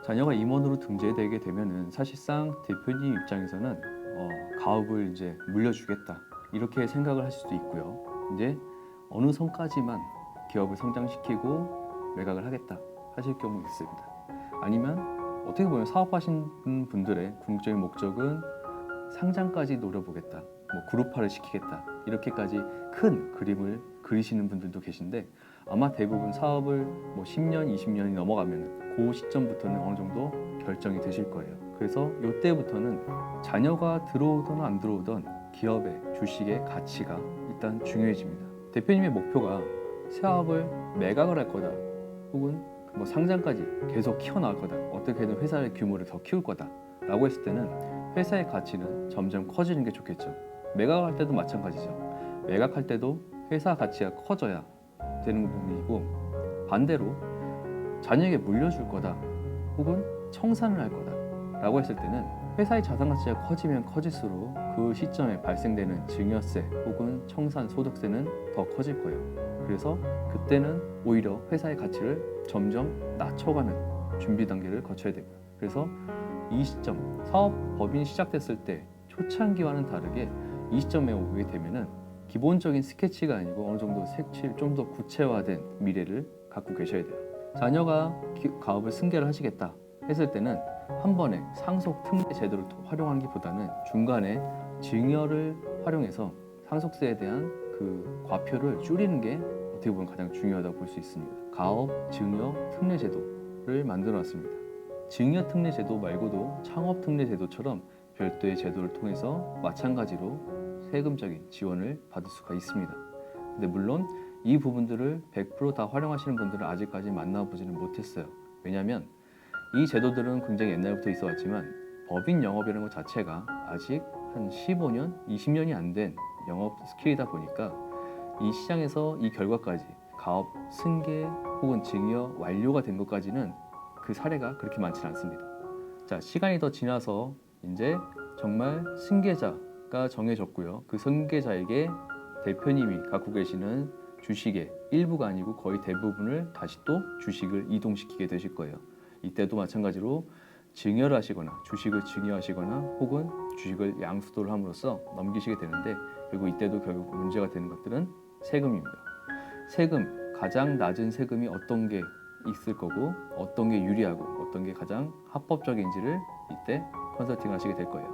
자녀가 임원으로 등재되게 되면은 사실상 대표님 입장에서는 가업을 이제 물려주겠다 이렇게 생각을 하실 수도 있고요. 이제 어느 선까지만 기업을 성장시키고 매각을 하겠다 하실 경우 있습니다. 아니면 어떻게 보면 사업하시는 분들의 궁극적인 목적은 상장까지 노려보겠다, 뭐 그룹화를 시키겠다 이렇게까지 큰 그림을 그리시는 분들도 계신데 아마 대부분 사업을 뭐 10년, 20년이 넘어가면 그 시점부터는 어느 정도 결정이 되실 거예요. 그래서 이때부터는 자녀가 들어오든 안 들어오든 기업의 주식의 가치가 일단 중요해집니다. 대표님의 목표가 사업을 매각을 할 거다 혹은 뭐 상장까지 계속 키워나갈 거다, 어떻게든 회사의 규모를 더 키울 거다 라고 했을 때는 회사의 가치는 점점 커지는 게 좋겠죠. 매각할 때도 마찬가지죠. 매각할 때도 회사 가치가 커져야 되는 부분이고, 반대로 자녀에게 물려줄 거다 혹은 청산을 할 거다 라고 했을 때는 회사의 자산 가치가 커지면 커질수록 그 시점에 발생되는 증여세 혹은 청산 소득세는 더 커질 거예요. 그래서 그때는 오히려 회사의 가치를 점점 낮춰가는 준비 단계를 거쳐야 되고요. 그래서 이 시점, 사업 법인이 시작됐을 때 초창기와는 다르게 이 시점에 오게 되면은 기본적인 스케치가 아니고 어느 정도 색칠 좀 더 구체화된 미래를 갖고 계셔야 돼요. 자녀가 가업을 승계를 하시겠다 했을 때는 한 번에 상속 특례 제도를 활용하는 것보다는 중간에 증여를 활용해서 상속세에 대한 그 과표를 줄이는 게 어떻게 보면 가장 중요하다고 볼 수 있습니다. 가업 증여 특례 제도를 만들어 놨습니다. 증여 특례 제도 말고도 창업 특례 제도처럼 별도의 제도를 통해서 마찬가지로 세금적인 지원을 받을 수가 있습니다. 근데 물론 이 부분들을 100% 다 활용하시는 분들은 아직까지 만나보지는 못했어요. 왜냐하면 이 제도들은 굉장히 옛날부터 있어 왔지만 법인 영업이라는 것 자체가 아직 한 15년, 20년이 안 된 영업 스킬이다 보니까 이 시장에서 이 결과까지 가업 승계 혹은 증여 완료가 된 것까지는 그 사례가 그렇게 많지는 않습니다. 자, 시간이 더 지나서 이제 정말 승계자가 정해졌고요. 그 승계자에게 대표님이 갖고 계시는 주식의 일부가 아니고 거의 대부분을 다시 또 주식을 이동시키게 되실 거예요. 이때도 마찬가지로 증여를 하시거나 주식을 증여하시거나 혹은 주식을 양수도를 함으로써 넘기시게 되는데, 그리고 이때도 결국 문제가 되는 것들은 세금입니다. 세금, 가장 낮은 세금이 어떤 게 있을 거고 어떤 게 유리하고 어떤 게 가장 합법적인지를 이때 컨설팅을 하시게 될 거예요.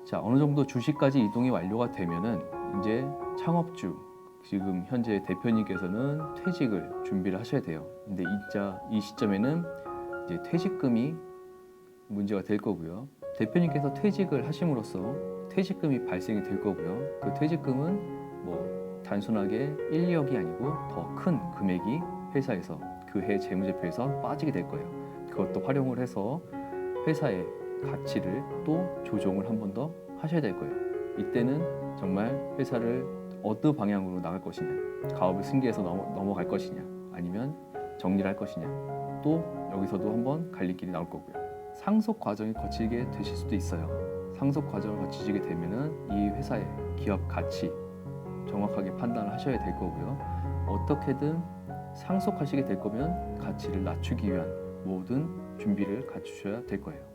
자, 어느 정도 주식까지 이동이 완료가 되면은 이제 창업주, 지금 현재 대표님께서는 퇴직을 준비를 하셔야 돼요. 근데 이 시점에는 이제 퇴직금이 문제가 될 거고요. 대표님께서 퇴직을 하심으로써 퇴직금이 발생이 될 거고요. 그 퇴직금은 뭐 단순하게 1, 2억이 아니고 더 큰 금액이 회사에서 그 해 재무제표에서 빠지게 될 거예요. 그것도 활용을 해서 회사의 가치를 또 조정을 한 번 더 하셔야 될 거예요. 이때는 정말 회사를 어느 방향으로 나갈 것이냐, 가업을 승계해서 넘어갈 것이냐, 아니면 정리를 할 것이냐, 또 여기서도 한번 갈림길이 나올 거고요. 상속 과정을 거치게 되실 수도 있어요. 상속 과정을 거치게 되면은 이 회사의 기업 가치 정확하게 판단을 하셔야 될 거고요. 어떻게든 상속하시게 될 거면 가치를 낮추기 위한 모든 준비를 갖추셔야 될 거예요.